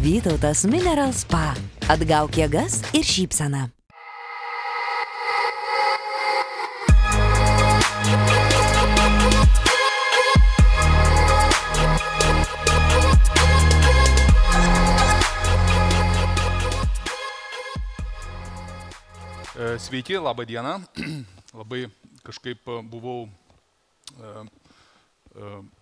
Vytautas Mineral Spa. Atgauk jėgas ir šypseną. Sveiki, labą dieną. Labai kažkaip buvau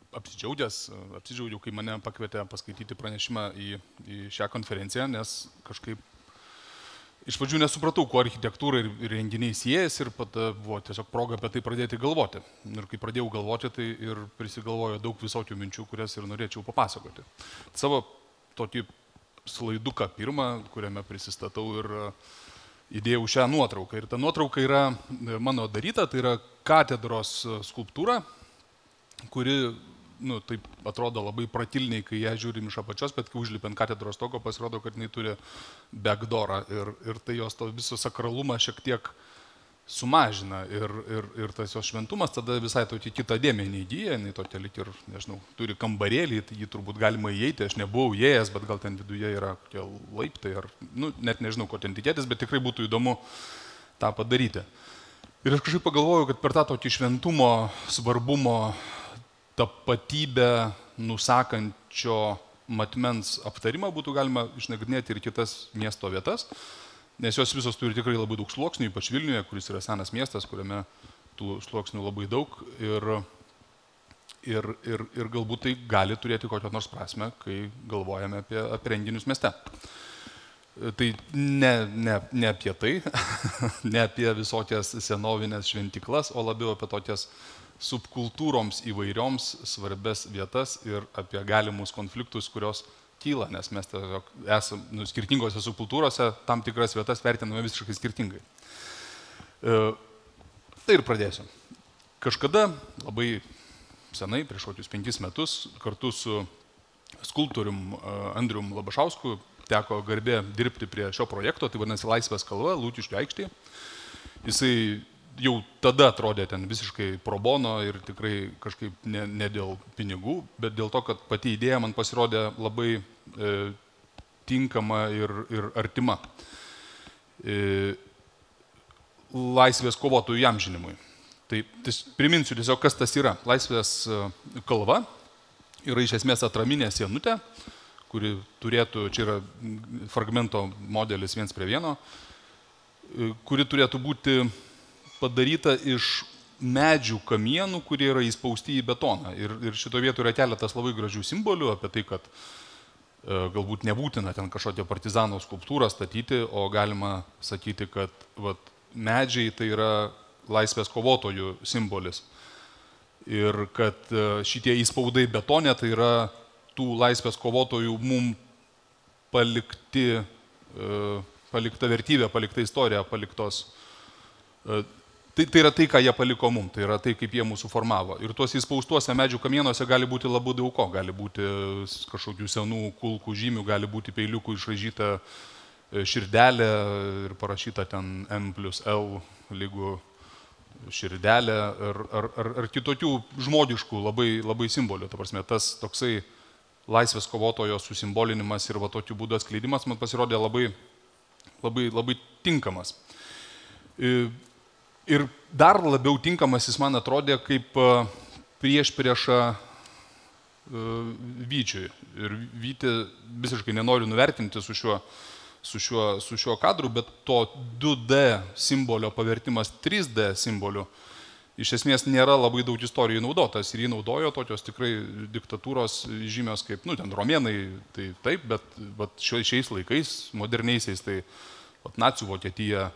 apsidžiaugiau, kai mane pakvietė paskaityti pranešimą į šią konferenciją, nes kažkaip iš pradžių nesupratau, kuo architektūra ir renginiai siejasi ir pat buvo tiesiog proga apie tai pradėti galvoti. Ir kai pradėjau galvoti, tai ir prisigalvojo daug visokių minčių, kurias ir norėčiau papasakoti. Savo tokį slaiduką pirmą, kuriame prisistatau ir įdėjau šią nuotrauką. Ir ta nuotrauka yra mano daryta, tai yra katedros skulptūra, kuri, taip atrodo labai pratilniai, kai ją žiūrim iš apačios, bet kai užlipant katedros stogo, pasirodo, kad jinai turi backdoorą ir tai jos to viso sakralumą šiek tiek sumažina ir tas jos šventumas tada visai tokį kitą dėmenį įgyja, jinai tokia lyg ir, nežinau, turi kambarėlį, jį turbūt galima įeiti, aš nebuvau įėjęs, bet gal ten viduje yra kokie laiptai ar, net nežinau, ko ten tikėtis, bet tikrai būtų įdomu tą padaryti. Ir aš kažkaip pagalvojau, kad per tą tokį šventumo, svarbumo, tapatybę nusakančio matmens aptarimą būtų galima išnagrinėti ir kitas miesto vietas, nes jos visos turi tikrai labai daug sluoksnių, ypač Vilniuje, kuris yra senas miestas, kuriame tų sluoksnių labai daug ir galbūt tai gali turėti kokią nors prasmę, kai galvojame apie renginius mieste. Tai ne apie tai, ne apie visokias senovinės šventiklas, o labiau apie tokias subkultūroms įvairioms svarbes vietas ir apie galimus konfliktus, kurios kyla, nes mes esame skirtingose subkultūrose, tam tikras vietas vertiname visiškai skirtingai. Tai ir pradėsiu. Kažkada, labai senai, prieš kokius 5 metus, kartu su skulptorium Andrium Labašausku teko garbė dirbti prie šio projekto, tai vadinasi Laisvės kalva, Lukiškių aikštėje. Jisai jau tada atrodė ten visiškai pro bono ir tikrai kažkaip ne dėl pinigų, bet dėl to, kad pati idėja man pasirodė labai tinkama ir artima laisvės kovotojų įamžinimui. Tai priminsiu tiesiog, kas tas yra. Laisvės kalva yra iš esmės atraminė sienutė, kuri turėtų, čia yra fragmento modelis 1:1, kuri turėtų būti padaryta iš medžių kamienų, kurie yra įspausti į betoną. Ir šito vietoje yra keletas labai gražių simbolių apie tai, kad galbūt nebūtina ten kažkokią partizano skulptūrą statyti, o galima sakyti, kad medžiai tai yra laisvės kovotojų simbolis. Ir kad šitie įspaudai betone tai yra tų laisvės kovotojų mum palikta vertybė, palikta istorija, paliktos. Tai yra tai, ką jie paliko mum, tai yra tai, kaip jie mūsų formavo. Ir tuos įspaustuose medžių kamienuose gali būti labai daug ko, gali būti kažkokių senų kulkų žymių, gali būti peiliukų išraižyta širdelė ir parašyta ten M+L lygu širdelė ar kitokių žmogiškų labai simbolių. Ta prasme, tas toksai laisvės kovotojo susimbolinimas ir tokiu būdu atskleidimas man pasirodė labai tinkamas. Ir dar labiau tinkamas jis man atrodė kaip priešprieša Vyčiui. Ir Vytį visiškai nenoriu nuvertinti su šiuo kadru, bet to 2D simbolio pavertimas 3D simboliu iš esmės nėra labai daug istorijų naudotas. Ir jį naudojo tokios tikrai diktatūros žymios kaip, ten romėnai, tai taip, bet šiais laikais, moderniaisiais, tai nacių Vokietija,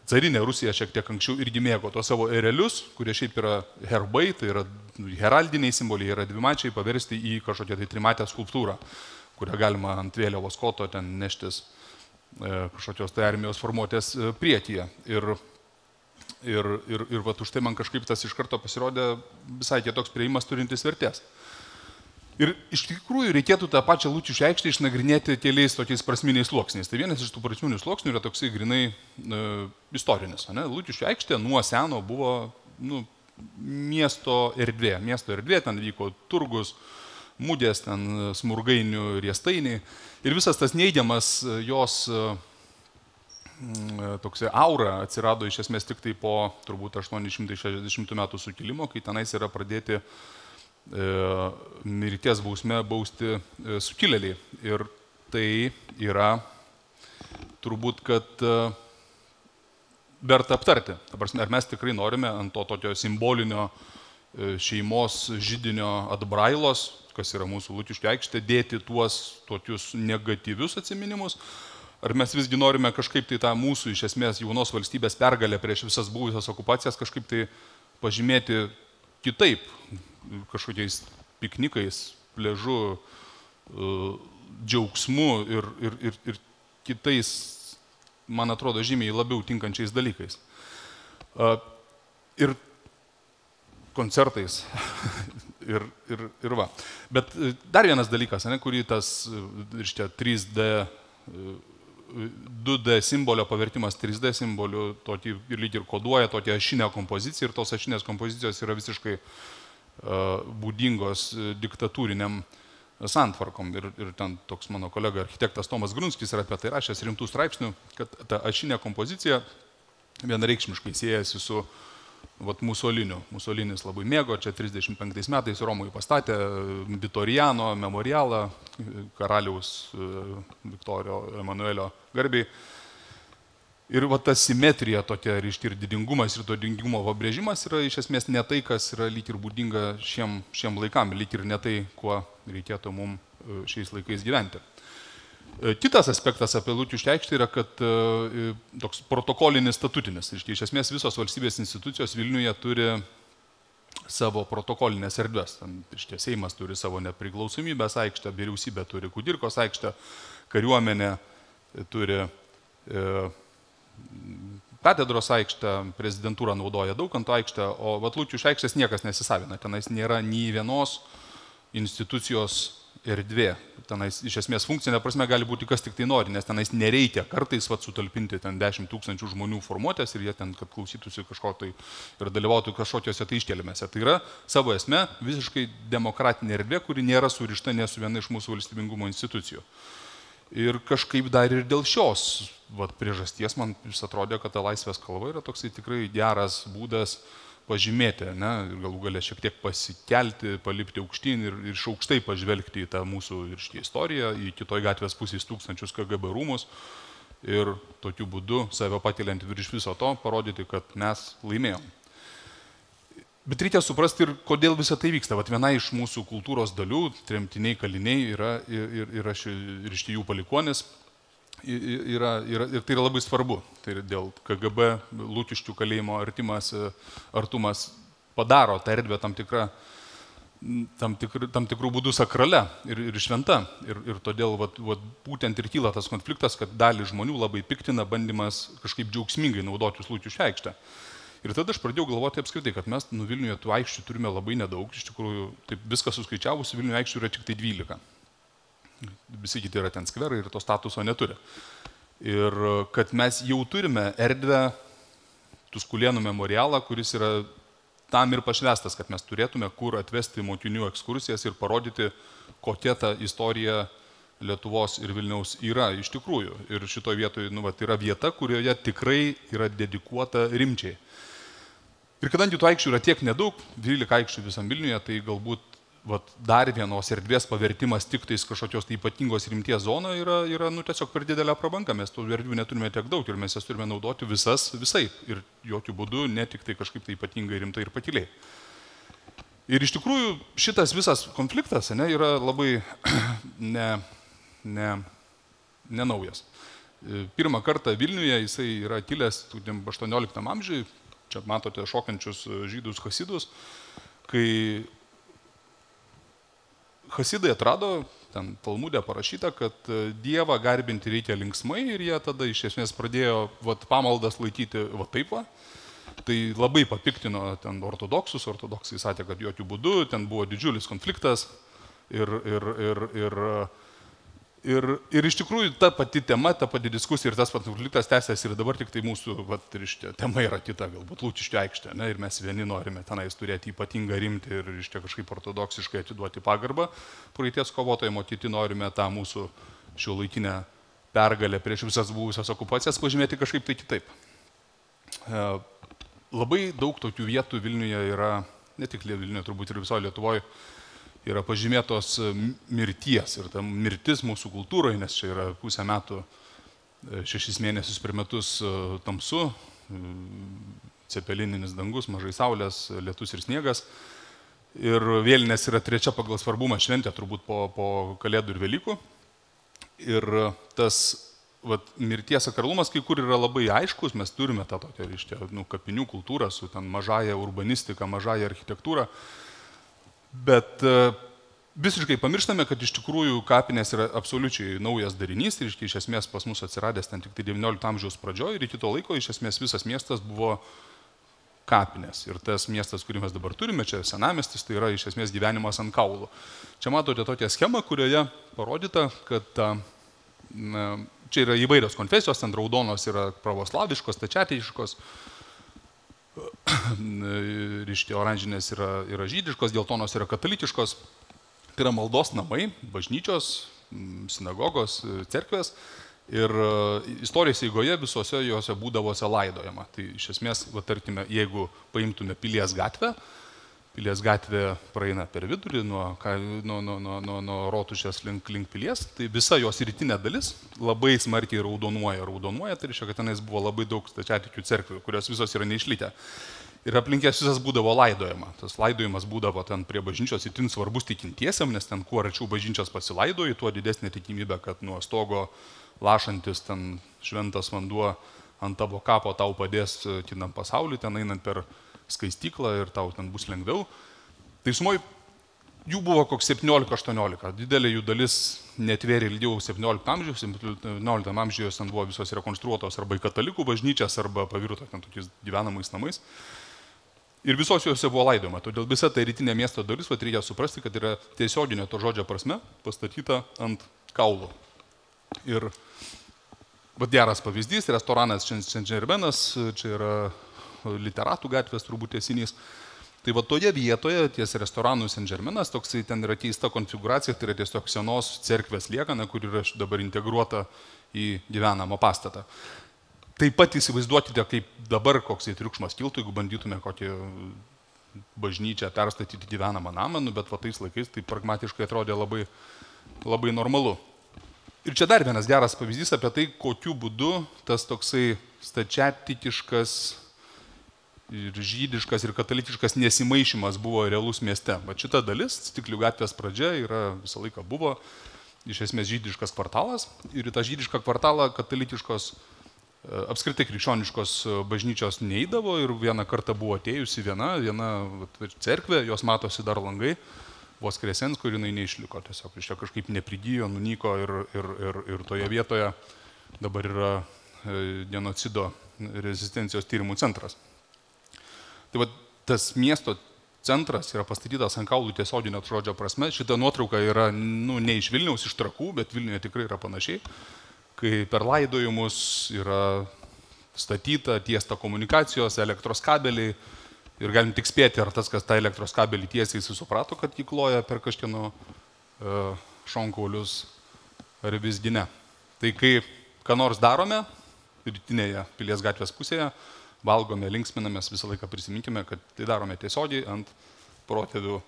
carinė Rusija šiek tiek anksčiau irgi mėgo to savo erelius, kurie šiaip yra herbai, tai yra heraldiniai simboliai, yra dvimačiai, paversti į kažkokią tai trimatę skulptūrą, kurią galima ant vėliavos koto ten neštis kažkokios tai armijos formuotės priekyje. Ir už tai man kažkaip tas iš karto pasirodė visai kitoks priėjimas turintis vertės. Ir iš tikrųjų reikėtų tą pačią Lukiškių aikštę išnagrinėti keliais tokiais prasminiais sluoksniais. Tai vienas iš tų prasminių sluoksnių yra toksai grinai istorinis. Lukiškių aikštė nuo seno buvo miesto erdvė. Miesto erdvė, ten vyko turgus, mudės, ten smurgainių riestainiai. Ir visas tas neigiamas jos toks aura atsirado iš esmės tik tai po turbūt 860 metų sukilimo, kai tenais yra pradėti mirties bausme bausti sukilėliai. Ir tai yra turbūt, kad verta aptarti. Ar mes tikrai norime ant to tokio simbolinio šeimos židinio atbrailos, kas yra mūsų Lukiškių aikštė, dėti tuos tokius negatyvius atsiminimus, ar mes visgi norime kažkaip tai tą mūsų iš esmės jaunos valstybės pergalę prieš visas buvusias okupacijas kažkaip tai pažymėti kitaip, kažkokiais piknikais, pležu, džiaugsmu ir kitais, man atrodo, žymiai labiau tinkančiais dalykais. Ir koncertais ir va. Bet dar vienas dalykas, kurį tas 3D, 2D simbolio pavertimas 3D simboliu, tokį lyg ir koduoja tokią ašinę kompoziciją ir tos ašinės kompozicijos yra visiškai būdingos diktatūriniam santvarkom. Ir ten toks mano kolega architektas Tomas Grunskis yra apie tai rašęs rimtų straipsnių, kad ta ašinė kompozicija vienareikšmiškai siejasi su Musoliniu. Musolinis labai mėgo, čia 35 metais Romoje pastatė Vitoriano memorialą karaliaus Viktorijo Emanuelio garbiai. Ir ta simetrija tokia, reiškia, ir didingumas, ir to didingumo pabrėžimas yra iš esmės ne tai, kas yra lyg ir būdinga šiem laikam, lyg ir ne tai, kuo reikėtų mums šiais laikais gyventi. Kitas aspektas apie Lukiškių aikštę yra, kad toks protokolinis statutinis. Iš esmės visos valstybės institucijos Vilniuje turi savo protokolinės erdves. Seimas turi savo nepriklausomybės aikštę, vyriausybė turi Kudirkos aikštę, kariuomenė turi katedros aikštę, prezidentūra naudoja Daukanto aikštę, o Lukiškių aikštės niekas nesisavina. Tenais nėra nei vienos institucijos erdvė. Tenais iš esmės funkcinė prasme gali būti kas tik tai nori, nes tenais nereikia kartais sutalpinti ten 10 000 žmonių formuotės ir jie ten, kad klausytųsi kažko tai ir dalyvautų kažkokiuose tai iškeliamėse. Tai yra savo esme visiškai demokratinė erdvė, kuri nėra surišta ne su viena iš mūsų valstybingumo institucijų. Ir kažkaip dar ir dėl šios priežasties man vis atrodė, kad ta laisvės kalva yra toksai tikrai geras būdas pažymėti, ir galų galia šiek tiek pasikelti, palipti aukštyn ir iš aukštai pažvelgti į tą mūsų istoriją, į kitoj gatvės pusės 1000 KGB rūmus ir tokiu būdu save pakeliant virš viso to, parodyti, kad mes laimėjom. Bet reikia suprasti ir kodėl visą tai vyksta. Viena iš mūsų kultūros dalių, tremtiniai, kaliniai yra iš jų palikuonis. Ir tai yra labai svarbu. Tai dėl KGB Lukiškių kalėjimo artumas padaro tą erdvę tam tikrų būdų sakrale ir šventa. Ir todėl būtent ir kyla tas konfliktas, kad dalį žmonių labai piktina bandymas kažkaip džiaugsmingai naudotis Lukiškių aikštę. Ir tada aš pradėjau galvoti apskritai, kad mes Vilniuje tų aikščių turime labai nedaug. Iš tikrųjų, taip viską suskaičiavus, Vilniuje aikščių yra tik tai 12. Visi kiti yra ten skverai ir to statuso neturi. Ir kad mes jau turime erdvę Tuskulėnų memorialą, kuris yra tam ir pašvestas, kad mes turėtume kur atvesti mokinių ekskursijas ir parodyti, kokia ta istorija Lietuvos ir Vilniaus yra iš tikrųjų. Ir šitoje vietoje yra vieta, kurioje tikrai yra dedikuota rimčiai. Ir kadangi tų aikščių yra tiek nedaug, 12 aikščių visam Vilniuje, tai galbūt dar vienos erdvės pavertimas tik tais kažkokios tai ypatingos rimties zono yra tiesiog per didelę prabangą. Mes tų erdvių neturime tiek daug ir mes jas turime naudoti visai. Ir jokių būdų ne tik tai kažkaip tai ypatingai rimtai ir pakiliai. Ir iš tikrųjų šitas visas konfliktas yra labai nenaujas. Pirmą kartą Vilniuje jisai yra kilęs 18 amžiui. Čia matote šokančius žydus hasidus, kai hasidai atrado, ten Talmude parašyta, kad Dievą garbinti reikia linksmai ir jie tada iš esmės pradėjo pamaldas laikyti taip. Tai labai papiktino ten ortodoksus, ortodoksai sakė, kad jokių būdų, ten buvo didžiulis konfliktas ir Ir iš tikrųjų ta pati tema, ta pati diskusija ir tas pats konfliktas tęsiasi ir dabar tik tai mūsų tema yra kita, galbūt Lukiškių aikštė. Ne? Ir mes vieni norime tenais turėti ypatingą rimtį ir kažkaip ortodoksiškai atiduoti pagarbą praeities kovotojams, o kiti norime tą mūsų šiuolaikinę pergalę prieš visas buvusias okupacijas pažymėti kažkaip tai kitaip. Labai daug tokių vietų Vilniuje yra, ne tik Vilniuje, turbūt ir visoje Lietuvoje, yra pažymėtos mirties ir ta mirtis mūsų kultūroje, nes čia yra pusę metų, 6 mėnesius per metus tamsu, cepelininis dangus, mažai saulės, lietus ir sniegas. Ir vėlinės yra 3 pagal svarbumą šventė, turbūt po Kalėdų ir Velykų. Ir tas mirties sakralumas kai kur yra labai aiškus, mes turime tą tokią kapinių kultūrą su ten mažąja urbanistika, mažąja architektūra. Bet visiškai pamirštame, kad iš tikrųjų kapinės yra absoliučiai naujas darinys ir iš esmės pas mus atsiradęs ten tik tai 19 amžiaus pradžioje ir iki to laiko iš esmės visas miestas buvo kapinės. Ir tas miestas, kurį mes dabar turime, čia senamiestis, tai yra iš esmės gyvenimas ant kaulų. Čia matote tokią schemą, kurioje parodyta, kad čia yra įvairios konfesijos, ten raudonos yra pravoslaviškos, stačiatikiškos, oranžinės yra žydiškos, geltonos yra katalikiškos. Tai yra maldos namai, bažnyčios, sinagogos, cerkvės ir istorijos eigoje visose juose būdavosi laidojama. Tai iš esmės, tarkime, jeigu paimtume Pilies gatvę, Pilies gatvė praeina per vidurį nuo Rotušės link Pilies, tai visa jos rytinė dalis labai smarkiai raudonuoja, tai reiškia, kad tenais buvo labai daug stačiatikių cerkvių, kurios visos yra neišlikę. Ir aplinkės visas būdavo laidojama. Tas laidojimas būdavo ten prie bažnyčios itin svarbus tikintiesiam, nes ten kuo arčiau bažnyčios pasilaidoji, tuo didesnė tikimybė, kad nuo stogo lašantis ten šventas vanduo ant tavo kapo tau padės kitam pasauliu, ten einant per skaistyklą ir tau ten bus lengviau. Tai sumoj jų buvo koks 17-18. Didelė jų dalis netvėrė ilgiau 17 amžiaus, 17 amžiuje ten buvo visos rekonstruotos arba į katalikų bažnyčias, arba pavirto ten tokiais gyvenamais namais. Ir visos juose buvo laidojama. Todėl visa ta rytinė miesto dalis, reikia suprasti, kad yra tiesioginė to žodžio prasme pastatyta ant kaulų. Ir geras pavyzdys, restoranas Saint-Germainas, čia yra literatų gatvės turbūt tiesinys. Tai toje vietoje, ties restoranu Saint-Germainas, toksai ten yra keista konfiguracija, tai yra tiesiog senos cerkvės liekana, kur yra dabar integruota į gyvenamą pastatą. Taip pat įsivaizduokite, kaip dabar koksai triukšmas kiltų, jeigu bandytume kokį bažnyčią perstatyti gyvenamą namą, bet tais laikais tai pragmatiškai atrodė labai, labai normalu. Ir čia dar vienas geras pavyzdys apie tai, kokiu būdu tas toksai stačiatikiškas ir žydiškas ir katalikiškas nesimaišymas buvo realus mieste. Šita dalis, Stiklių gatvės pradžia, visą laiką buvo iš esmės žydiškas kvartalas ir į tą žydišką kvartalą katalikiškos apskritai krikščioniškos bažnyčios neidavo ir vieną kartą buvo atėjusi viena cerkvė, jos matosi dar langai, vos Kresens, kur jinai neišliko, tiesiog iš čia kažkaip neprigijo, nunyko ir toje vietoje dabar yra genocido rezistencijos tyrimų centras. Tai tas miesto centras yra pastatytas ant kaulų tiesioginio žodžio prasme. Šita nuotrauka yra ne iš Vilniaus, iš Trakų, bet Vilniuje tikrai yra panašiai. Kai per laidojimus yra statyta, tiesta komunikacijos, elektros kabeliai ir galim tik spėti, ar tas, kas tą elektros kabelį tiesiai, jis suprato, kad jį kloja per kažkieno šonkaulius ar visgi ne. Tai kai ką nors darome, rytinėje Pilies gatvės pusėje, valgome, linksminamės, visą laiką prisiminkime, kad tai darome tiesiogiai ant protėvių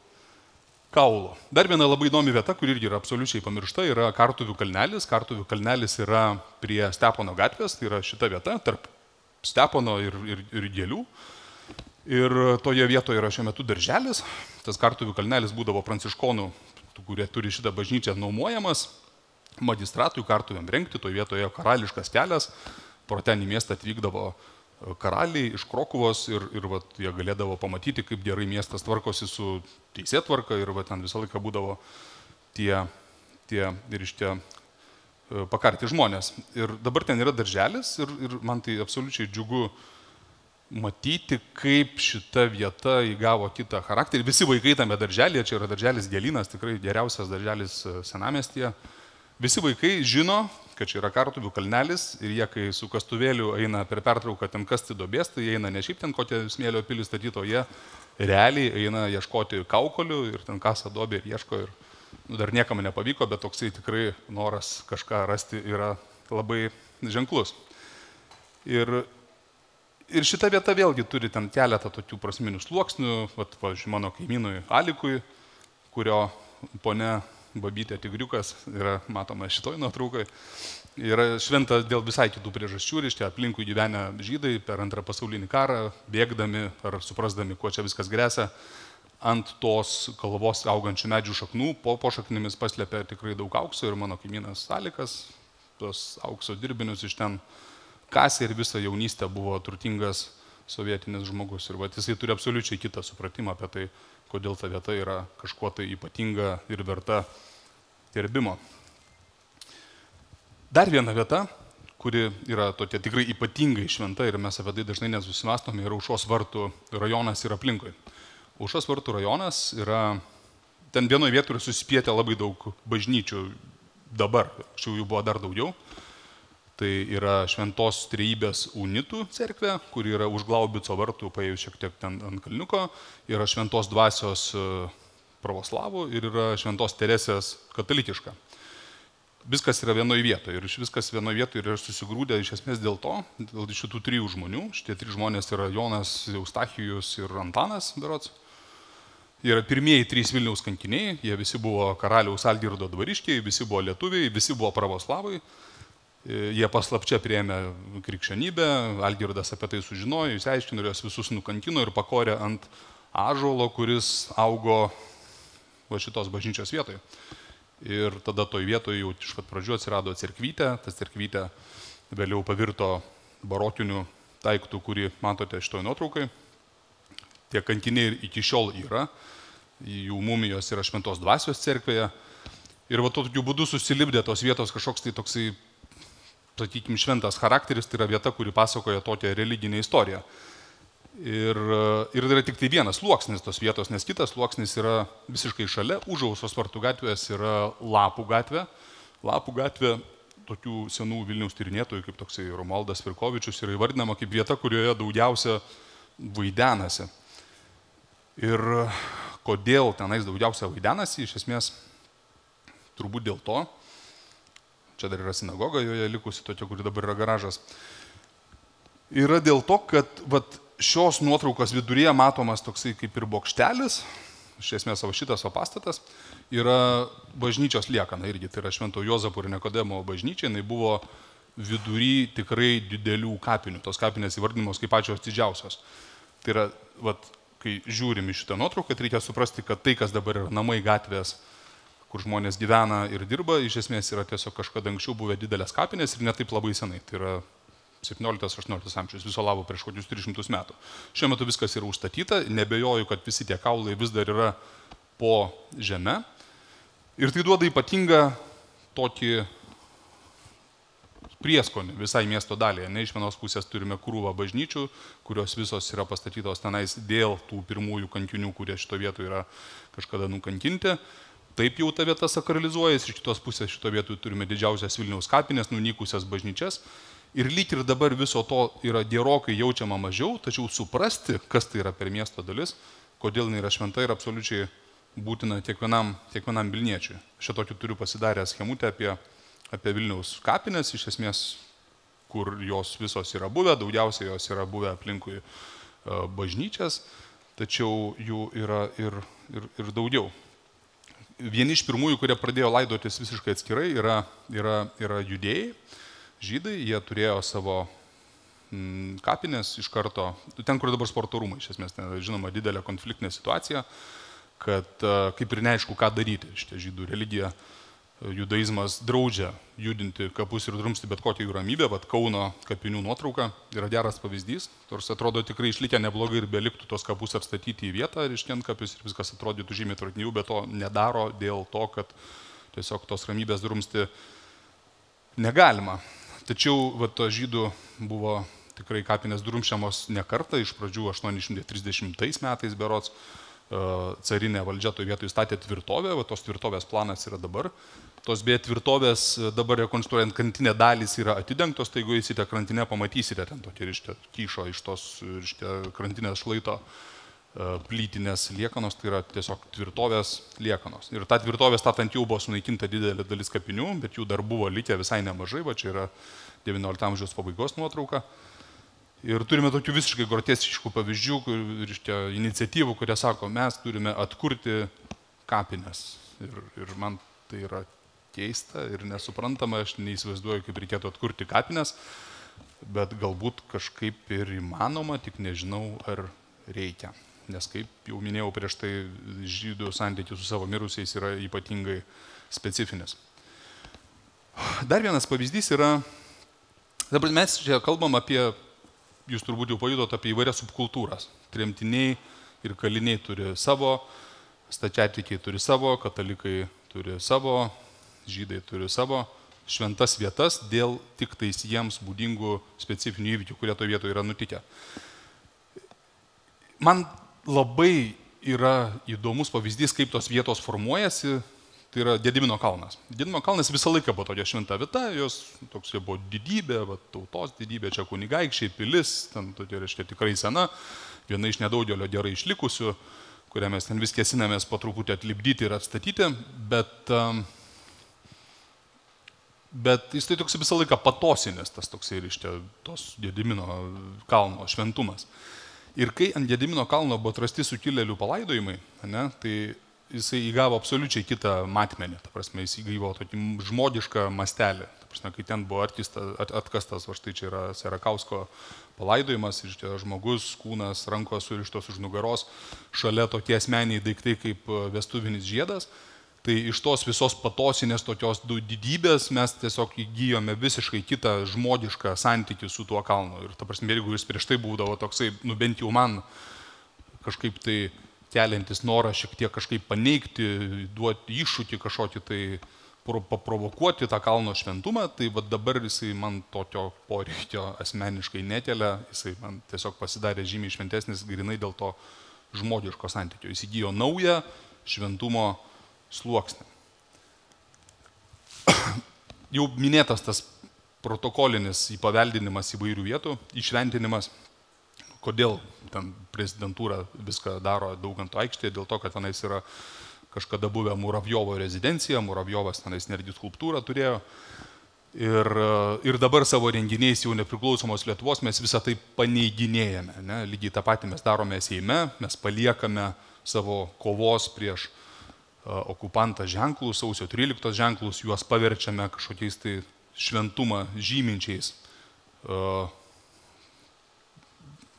kaulo. Dar viena labai įdomi vieta, kur irgi yra absoliučiai pamiršta, yra Kartuvių kalnelis. Kartuvių kalnelis yra prie Stepono gatvės, tai yra šita vieta, tarp Stepono ir Gėlių. Ir toje vietoje yra šiuo metu darželis. Tas Kartuvių kalnelis būdavo pranciškonų, kurie turi šitą bažnyčią, nuomojamas magistratui Kartuviam rengti. Toje vietoje karališkas kelias, pro ten į miestą atvykdavo karaliai iš Krokuvos ir jie galėdavo pamatyti, kaip gerai miestas tvarkosi su teisėtvarka ir ten visą laiką būdavo tie pakarti žmonės. Ir dabar ten yra darželis ir man tai absoliučiai džiugu matyti, kaip šita vieta įgavo kitą charakterį. Visi vaikai tame darželėje, čia yra darželis Gėlynas, tikrai geriausias darželis senamiestyje. Visi vaikai žino, kad čia yra Kartuvių kalnelis ir jie, kai su kastuvėliu eina per pertrauką ten kasti duobės, tai jie eina ne šiaip ten kokią smėlio pilį statyto, jie realiai eina ieškoti kaukolių ir ten kasa duobę ir ieško ir dar niekam nepavyko, bet toksai tikrai noras kažką rasti yra labai ženklus. Ir šita vieta vėlgi turi ten keletą tokių prasminių sluoksnių, pavyzdžiui, mano kaimynui Alikui, kurio ponia Babytė Tigriukas yra matoma šitoj nuotraukai. Yra šventa dėl visai kitų priežasčių, reiškia aplinkui gyvenę žydai per Antrą pasaulinį karą, bėgdami ar suprasdami, kuo čia viskas gresia, ant tos kalvos augančių medžių šaknų, po šaknimis paslėpė tikrai daug aukso ir mano kaimynas Alikas, tos aukso dirbinius iš ten kasė ir visą jaunystę buvo turtingas sovietinis žmogus. Ir jisai turi absoliučiai kitą supratimą apie tai, kodėl ta vieta yra kažkuo tai ypatinga ir verta gerbimo. Dar viena vieta, kuri yra tokia tikrai ypatingai šventa ir mes apie tai dažnai nesusimastome, yra Aušros vartų rajonas ir aplinkui. Aušros vartų rajonas yra, ten vienoje vietoje susipietę labai daug bažnyčių dabar, anksčiau jų buvo dar daugiau. Tai yra Šventos Trejybės unitų cerkvė, kuri yra už Glaubico vartų, paėjus šiek tiek ten ant kalniuko, yra Šventos Dvasios pravoslavų ir yra Šventos Teresės katalikiška. Viskas yra vienoje vietoje ir viskas vienoje vietoje yra susigrūdę iš esmės dėl šitų trijų žmonių. Šitie trys žmonės yra Jonas, Eustachijus ir Antanas, berods. Jie yra pirmieji trys Vilniaus kankiniai, jie visi buvo karaliaus Algirdo dvariškiai, visi buvo lietuviai, visi buvo pravoslavai. Jie paslapčia priėmė krikščionybę, Algirdas apie tai sužinojo, jis aiškino ir juos visus nukankino ir pakorė ant ąžuolo, kuris augo šitos bažnyčios vietoje. Ir tada toj vietoje jau iš pat pradžių atsirado cerkvytė, ta cerkvytė vėliau pavirto barokiniu daiktu, kurį matote šitoj nuotraukai. Tie kankiniai iki šiol yra, jų mumijos yra Šventos Dvasios cerkvėje. Ir tokiu būdu susilipdė tos vietos kažkoks tai toksai, sakykime, šventas charakteris, tai yra vieta, kuri pasakoja tokią religinę istoriją. Ir yra tik tai vienas sluoksnis tos vietos, nes kitas sluoksnis yra visiškai šalia, už Aušros vartų gatvės yra Lapų gatvė. Lapų gatvė tokių senų Vilniaus tyrinėtojų, kaip toksai Romualdas Firkovičius, yra įvardinama kaip vieta, kurioje daugiausia vaidenasi. Ir kodėl tenais daugiausia vaidenasi, iš esmės, turbūt dėl to, čia dar yra sinagoga, joje likusi tokia, kuri dabar yra garažas. Yra dėl to, kad šios nuotraukos viduryje matomas toksai kaip ir bokštelis, iš esmės šitas pastatas, yra bažnyčios liekana irgi, tai yra Švento Juozapo ir Nikodemo bažnyčia, jinai buvo vidury tikrai didelių kapinių, tos kapinės įvardinimos kaip pačios didžiausios. Tai yra, kai žiūrim į šitą nuotrauką, tai reikia suprasti, kad tai, kas dabar yra namai gatvės, kur žmonės gyvena ir dirba, iš esmės yra tiesiog kažkada anksčiau buvę didelės kapinės ir ne taip labai senai. Tai yra 17-18 amžius, viso labo prieš kokius 300 metų. Šiuo metu viskas yra užstatyta, nebejoju, kad visi tie kaulai vis dar yra po žeme. Ir tai duoda ypatingą tokį prieskonį visai miesto dalyje. Ne iš vienos pusės turime krūvą bažnyčių, kurios visos yra pastatytos tenais dėl tų pirmųjų kankinių, kurie šito vietoje yra kažkada nukankinti. Taip jau ta vieta sakralizuojasi, iš kitos pusės šito vietoje turime didžiausias Vilniaus kapinės, nunykusias bažnyčias. Ir lyg ir dabar viso to yra gerokai jaučiama mažiau, tačiau suprasti, kas tai yra per miesto dalis, kodėl jinai yra šventa ir absoliučiai būtina kiekvienam Vilniečiui. Šitokį turiu pasidarę schemutę apie Vilniaus kapinės, iš esmės, kur jos visos yra buvę, daugiausiai jos yra buvę aplinkui bažnyčias, tačiau jų yra ir daugiau. Vieni iš pirmųjų, kurie pradėjo laidotis visiškai atskirai, yra judėjai, žydai, jie turėjo savo kapinės iš karto, ten, kur dabar sporto rūmai, iš esmės, ten žinoma didelė konfliktinė situacija, kad kaip ir neaišku, ką daryti. Šitie žydų religija, judaizmas draudžia judinti kapus ir drumsti bet kokią jų ramybę, bet Kauno kapinių nuotrauka yra geras pavyzdys, nors atrodo tikrai išlikę neblogai ir beliktų tos kapus atstatyti į vietą ir iškent kapius ir viskas atrodytų žymiai tvarkingiau, bet to nedaro dėl to, kad tiesiog tos ramybės drumsti negalima. Tačiau to žydų buvo tikrai kapinės drumšiamos ne kartą, iš pradžių 830 metais berods, carinė valdžia toje vietoje statė tvirtovę, va tos tvirtovės planas yra dabar. Tos beje tvirtovės dabar rekonstruojant krantinę dalys yra atidengtos, tai jeigu eisite krantinę, pamatysite ten tokį kyšo iš tos krantinės šlaito plytinės liekanos, tai yra tiesiog tvirtovės liekanos. Ir ta tvirtovė statant jau buvo sunaikinta didelė dalis kapinių, bet jų dar buvo likę visai nemažai, va čia yra 19 amžiaus pabaigos nuotrauka. Ir turime tokių visiškai groteskiškų pavyzdžių, iniciatyvų, kurie sako, mes turime atkurti kapines. Ir man tai yra keista ir nesuprantama, aš neįsivaizduoju, kaip reikėtų atkurti kapines, bet galbūt kažkaip ir įmanoma, tik nežinau, ar reikia. Nes kaip jau minėjau prieš tai, žydų santykis su savo mirusiais yra ypatingai specifinis. Dar vienas pavyzdys yra, dabar mes čia kalbam apie, jūs turbūt jau pajutot, apie įvairias subkultūras. Tremtiniai ir kaliniai turi savo, stačiatikiai turi savo, katalikai turi savo, žydai turi savo šventas vietas dėl tik tais jiems būdingų specifinių įvykių, kurie toje vietoje yra nutikę. Man labai yra įdomus pavyzdys, kaip tos vietos formuojasi, tai yra Gedimino kalnas. Gedimino kalnas visą laiką buvo tokia šventa vieta, jos toks buvo didybė, tautos didybė, čia kunigaikščiai, pilis, ten tokia reiškia tikrai sena, viena iš nedaugelio gerai išlikusių, kurią mes ten vis kėsinamės po truputį atlipdyti ir atstatyti, bet jis tai toks visą laiką patosinės, tas toksai reiškia tos Gedimino kalno šventumas. Ir kai ant Gedimino kalno buvo atrasti sukilėlių palaidojimai, tai jisai įgavo absoliučiai kitą matmenį, ta prasme, jis įgavo tokį žmogišką mastelį. Ta prasme, kai ten buvo atkastas, va štai čia yra Serakausko palaidojimas, ir čia žmogus, kūnas, rankos surištos už nugaros, šalia tokie asmeniai daiktai kaip vestuvinis žiedas, tai iš tos visos patosinės tokios didybės mes tiesiog įgyjome visiškai kitą žmogišką santykį su tuo kalnu. Ir ta prasme, jeigu jis prieš tai būdavo toksai, bent jau man kažkaip tai keliantis norą šiek tiek kažkaip paneigti, duoti iššūkį kažkokį tai paprovokuoti tą kalno šventumą, tai va dabar jisai man tokio poreikio asmeniškai nekelia, jisai man tiesiog pasidarė žymiai šventesnis grinai dėl to žmogiško santykio. Jis įgyjo naują šventumo sluoksnį. Jau minėtas tas protokolinis įpaveldinimas įvairių vietų, įšventinimas. Kodėl ten prezidentūra viską daro Daukanto aikštėje? Dėl to, kad tenais yra kažkada buvę Muravjovo rezidencija, Muravjovas tenais netgi skulptūrą turėjo. Ir dabar savo renginiais jau nepriklausomos Lietuvos mes visą tai paneiginėjame. Ne? Lygiai tą patį mes darome Seime, mes paliekame savo kovos prieš okupantą ženklus, sausio 13 ženklus, juos paverčiame kažkokiais tai šventumą žyminčiais,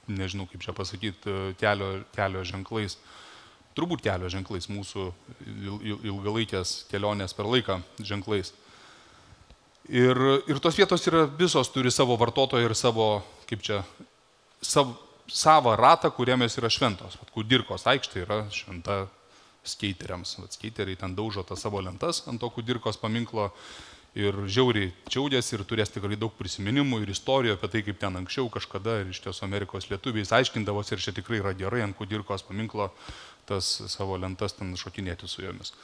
nežinau kaip čia pasakyti, kelio ženklais, turbūt kelio ženklais, mūsų ilgalaikės kelionės per laiką ženklais. Ir tos vietos yra visos, turi savo vartotoją ir savo, kaip čia, savo ratą, kuriems yra šventos. Kudirkos aikštė yra šventa skeiteriams. Skeiteriai ten daužo tą savo lentas ant to Kudirkos paminklo ir žiauriai čiaudėsi ir turės tikrai daug prisiminimų ir istorijų apie tai, kaip ten anksčiau kažkada ir iš tiesų Amerikos lietuviais aiškindavosi ir čia tikrai yra gerai ant Kudirkos paminklo tas savo lentas ten šokinėti su jomis.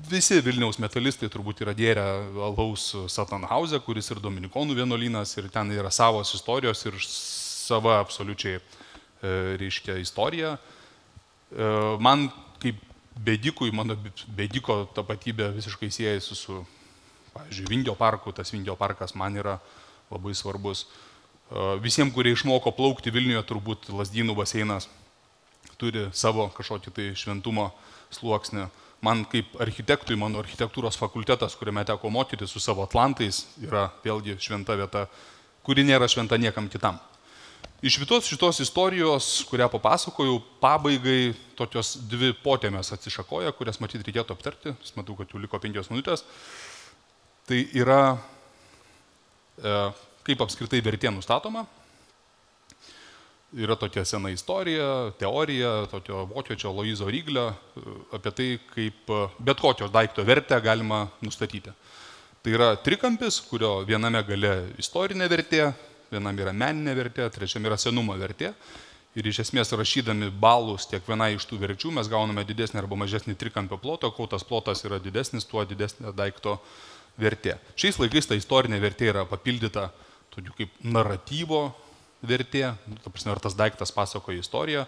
Visi Vilniaus metalistai turbūt yra gėrę alaus Satanhauze, kuris ir Dominikonų vienuolynas ir ten yra savos istorijos ir sava absoliučiai reiškia istorija. Man kaip bėdikui, mano bėdiko tapatybė visiškai siejasi su, pavyzdžiui, Vingio parku, tas Vingio parkas man yra labai svarbus. Visiems, kurie išmoko plaukti Vilniuje, turbūt Lazdynų baseinas turi savo kažkokį tai šventumo sluoksnį. Man kaip architektui, mano architektūros fakultetas, kuriame teko mokyti su savo atlantais, yra vėlgi šventa vieta, kuri nėra šventa niekam kitam. Iš visos šitos istorijos, kurią papasakojau, pabaigai tokios dvi potėmės atsišakoja, kurias matyt reikėtų aptarti. Aš matau, kad jau liko 5 minutės. Tai yra, kaip apskritai vertė nustatoma. Yra tokia sena istorija, teorija, tokio vokiečio Loizo Ryglio apie tai, kaip bet kokio daikto vertę galima nustatyti. Tai yra trikampis, kurio viename gale istorinė vertė, vienam yra meninė vertė, trečiam yra senumo vertė. Ir iš esmės rašydami balus tiek vienai iš tų verčių mes gauname didesnį arba mažesnį trikampio plotą, kuo tas plotas yra didesnis, tuo didesnė daikto vertė. Šiais laikais ta istorinė vertė yra papildyta tokiu kaip naratyvo vertė, ta prasme, ar tas daiktas pasakoja istoriją,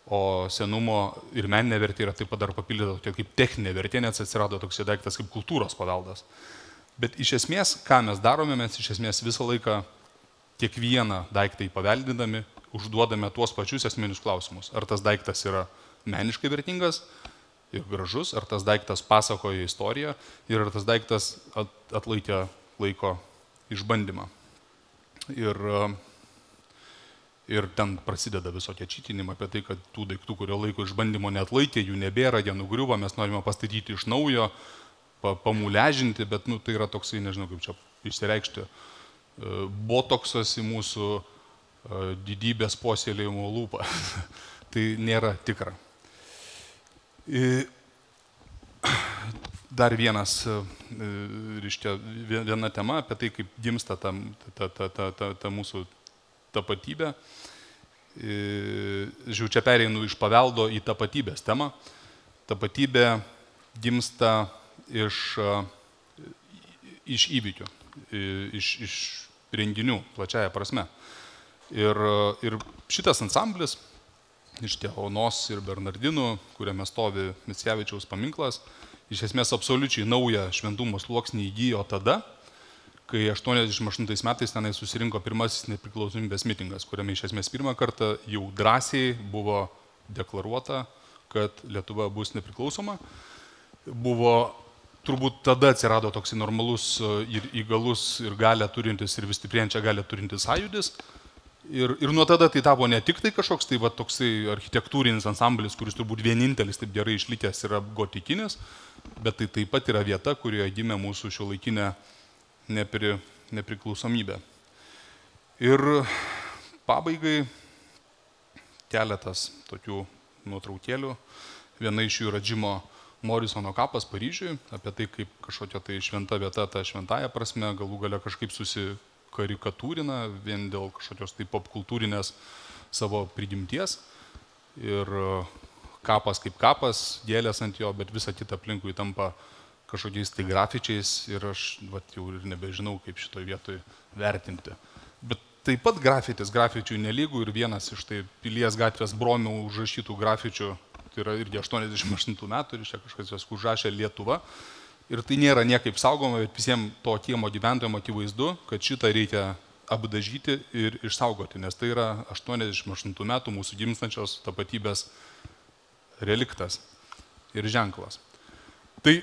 o senumo ir meninė vertė yra taip pat dar papildyta tokia kaip techninė vertė, nes atsirado toks daiktas kaip kultūros paveldas. Bet iš esmės, ką mes darome, mes iš esmės visą laiką kiekvieną daiktą įpaveldindami užduodame tuos pačius esminius klausimus. Ar tas daiktas yra meniškai vertingas ir gražus, ar tas daiktas pasakoja istoriją ir ar tas daiktas atlaikė laiko išbandymą. Ir ten prasideda visokie čytinimai apie tai, kad tų daiktų, kurio laiko išbandymo neatlaikė, jų nebėra, jie nugriuvo, mes norime pastatyti iš naujo, pamuležinti, bet tai yra toksai, nežinau kaip čia išsireikšti, botoksas į mūsų didybės puoselėjimo lūpą. Tai nėra tikra. Dar viena tema apie tai, kaip gimsta ta mūsų tapatybė. Žiūrėjau, čia pereinu iš paveldo į tapatybės temą. Tapatybė gimsta iš įvykių, iš renginių, plačiaja prasme. Ir šitas ansamblis iš Onos ir Bernardinų, kuriame stovi Mickevičiaus paminklas, iš esmės absoliučiai naują šventumo sluoksnį įgijo tada, kai 88 metais tenai susirinko pirmasis nepriklausomybės mitingas, kuriame iš esmės pirmą kartą jau drąsiai buvo deklaruota, kad Lietuva bus nepriklausoma. Turbūt tada atsirado toks normalus ir įgalus ir galę turintis ir vis stiprėjančią galę turintis sąjūdis. Ir nuo tada tai tapo ne tik tai kažkoks tai toksai architektūrinis ansamblis, kuris turbūt vienintelis taip gerai išlikęs yra gotikinis, bet tai taip pat yra vieta, kurioje gimė mūsų šiuolaikinė nepriklausomybė. Ir pabaigai keletas tokių nuotraukėlių. Viena iš jų yra Džimo Morisono kapas Paryžiuje, apie tai, kaip kažkokia tai šventa vieta, ta šventąja prasme, galų gale kažkaip susikarikatūrina vien dėl kažkokios tai popkultūrinės savo prigimties. Ir kapas kaip kapas, gėlės ant jo, bet visa kita aplinkui tampa kažkokiais tai grafičiais ir aš jau ir nebežinau, kaip šitoj vietoj vertinti. Bet taip pat grafičių nelygų ir vienas iš tai Pilies gatvės Bromių užrašytų grafičių, tai yra irgi 88 metų ir čia kažkas jas užrašė Lietuva. Ir tai nėra niekaip saugoma, bet visiems to kiemo gyventojams akivaizdu, kad šitą reikia apdažyti ir išsaugoti, nes tai yra 88 metų mūsų gimstančios tapatybės reliktas ir ženklas. Tai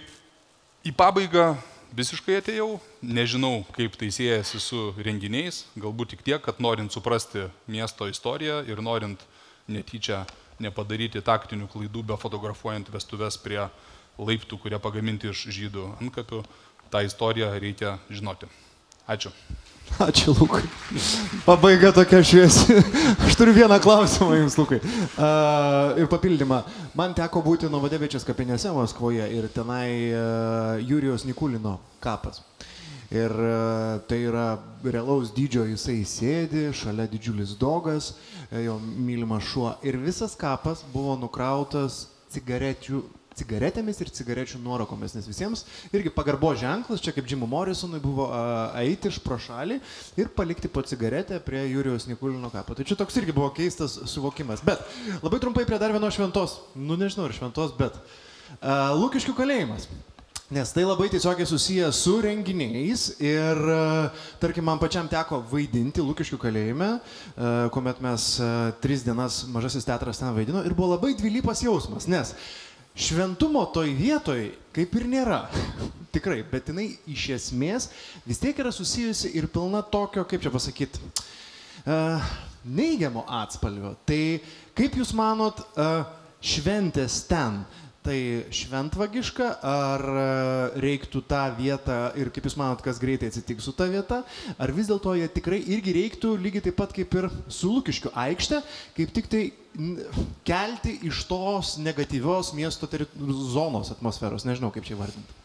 į pabaigą visiškai atėjau, nežinau, kaip tai siejasi su renginiais, galbūt tik tiek, kad norint suprasti miesto istoriją ir norint netyčia nepadaryti taktinių klaidų, be fotografuojant vestuves prie laiptų, kurie pagaminti iš žydų antkapių, tą istoriją reikia žinoti. Ačiū. Ačiū, Lukai. Pabaiga tokia šviesi. Aš turiu vieną klausimą jums, Lukai. Ir papildymą. Man teko būti Novodevičės kapinėse Maskvoje ir tenai Jurijaus Nikulino kapas. Ir tai yra realaus dydžio, jisai sėdi, šalia didžiulis dogas, jo mylimas šuo. Ir visas kapas buvo nukrautas cigaretėmis ir cigarečių nuorūkomis, nes visiems irgi pagarbo ženklas, čia kaip Džimui Morisonui buvo eiti iš pro šalį ir palikti po cigaretę prie Jurijaus Nikulino kapo. Tai čia toks irgi buvo keistas suvokimas. Bet labai trumpai prie dar vienos šventos, nežinau ar šventos, bet Lukiškių kalėjimas. Nes tai labai tiesiogiai susiję su renginiais ir, tarkim, man pačiam teko vaidinti Lukiškių kalėjime, kuomet mes 3 dienas Mažasis teatras ten vaidino ir buvo labai dvilypas jausmas, nes šventumo toj vietoj kaip ir nėra, tikrai, bet jinai iš esmės vis tiek yra susijusi ir pilna tokio, kaip čia pasakyti, neigiamo atspalvio. Tai kaip jūs manot, šventės ten? Tai šventvagiška, ar reiktų tą vietą ir kaip jūs manot, kas greitai atsitiks su ta vieta, ar vis dėlto jie tikrai irgi reiktų lygiai taip pat kaip ir su Lukiškių aikšte, kaip tik tai kelti iš tos negatyvios miesto zonos atmosferos, nežinau kaip čia vardinti.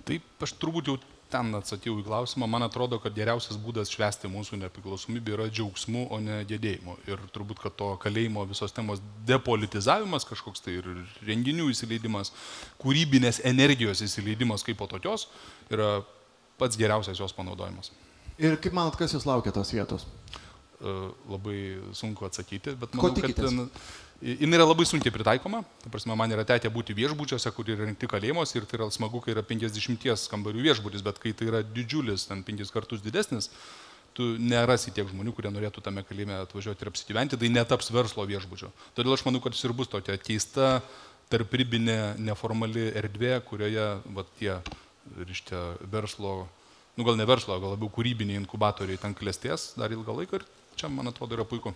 Taip, aš turbūt jau ten atsakiau į klausimą, man atrodo, kad geriausias būdas švęsti mūsų nepriklausomybę yra džiaugsmu, o ne gedėjimu. Ir turbūt, kad to kalėjimo visos temos depolitizavimas kažkoks tai ir renginių įsileidimas, kūrybinės energijos įsileidimas kaip po tokios yra pats geriausias jos panaudojimas. Ir kaip manot, kas jūs laukia tos vietos? Labai sunku atsakyti, bet Ko manau, kad tikitės? jin yra labai sunkiai pritaikoma. Ta prasme, man yra tekę būti viešbučiuose, kur yra rengti kalėjimuose ir tai yra smagu, kai yra 50 kambarių viešbutis, bet kai tai yra didžiulis, ten 5 kartus didesnis, tu nerasi tiek žmonių, kurie norėtų tame kalėjime atvažiuoti ir apsigyventi, tai netaps verslo viešbučio. Todėl aš manau, kad jis ir bus tokia keista, tarpribinė, neformali erdvė, kurioje tie, reiškia, verslo, gal ne verslo, gal labiau kūrybiniai inkubatoriai ten klestės dar ilgą laiką ir čia, man atrodo, yra puiku.